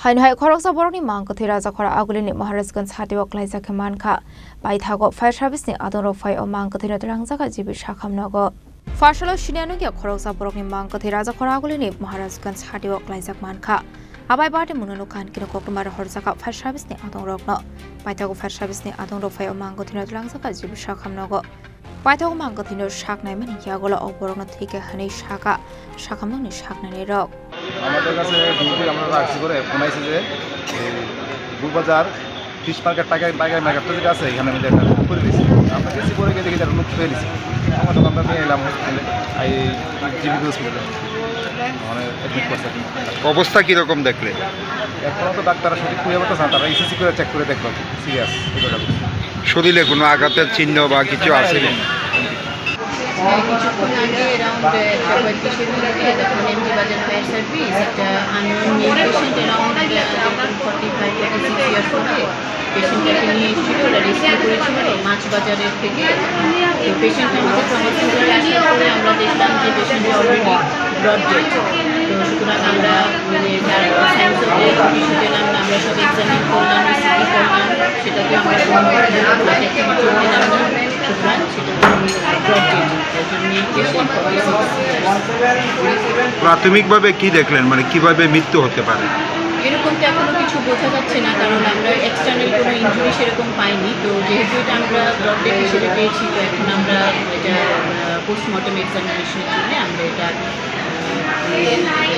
Hai khoroksa borokni mangkothe raja khora agulini Maharajganj hatiwak laisa khemanka baithago fire service ni adoro fai o mangkothe rangjaka jibi shakhamnago Farshalo Shinyanugia khoroksa borokni mangkothe raja khora agulini Maharajganj hatiwak laisa manka Abai bate munanu kan kino kokmar horsaka fire service ni adong rokno baithago fire service ni adong ro fai o mangkothe rangjaka jibi shakhamnago Baithago mangkothe shaknai mani yagola oborokno thike hani shaka shakhamnani shaknani rok আমাদের কাছে duty আমরা রাখছি করে phone আইছে যে বুবাজার fish market tiger মার্কেটটা যেটা আছে এখানে আমি একটা করে দিয়েছি আমরা গেছি করে গিয়ে দেখি একটা লোক ফেলে দিয়েছি আমরা তখন আমরা নিয়ে এলাম হসপিটালে এই জিবি হসপিটালে মানে অ্যাডমিট করছে অবস্থা কীরকম দেখলে এখন তো ডাক্তাররা সঠিক খুঁজে পাচ্ছে না তারা ইসিসি করে চেক করে দেখলো সিরিয়াস শরীরে কোনো আঘাতের চিহ্ন বা কিছু আছে কিছুক্ষণ আগে অ্যারাউন্ড 35 মিনিটে তখন এমজি বাজার ফায়ার সার্ভিস একটা আননোন পেশেন্ট অ্যারাউন্ড 45-46 ইয়ার্স হবে পেশেন্টটাকে নিয়ে এসেছিল ওরা রেস্কিউ করেছিল মাছ বাজারের থেকে তো পেশেন্ট আমাদের ট্রমা সেন্টারে আসার পরে আমরা দেখলাম যে পেশেন্ট অলরেডি ব্রড ডেড তো সুতরাং আমরা মানে যার সায়েন্স অফ ডেথ ইস্যু দিলাম আমরা সব এক্সামিন করলাম রিসিভি করলাম সেটাকে আমরা কোনো অ্যাক্টিভিটি দিলাম না সুতরাং সেটা ব্রড ডেড প্রাথমিকভাবে কি দেখলেন মানে কিভাবে মৃত্যু হতে পারে এরকমটা এখনো কিছু বোঝা যাচ্ছে না কারণ আমরা এক্সটার্নাল কোনো ইনজুরি সেরকম পাইনি তো যেহেতু এটা আমরা ব্রড ডেড হিসেবে পেয়েছি তো এখন আমরা এটা পোস্টমর্টম এক্সামিনেশনের জন্য আমরা এটা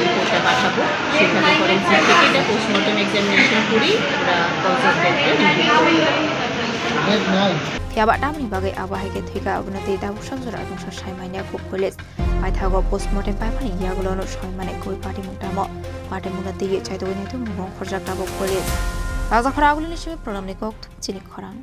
রিপোর্টটা পাঠাবো সেখানে ফরেন্সিক থেকে এটা পোস্টমর্টম এক্সামিনেশন করি আমরা কজ অফ ডেথটা রিভিউ করি Tiaba damni bagai abahike thika abunati dabu sanjora adungsha saimania ku police baithago postmortem paimani yagulono saimane koi party mutamo party munati ye chaito ni tu mong khorja tabo police raja khara agulini shime pranamni kok chini khorang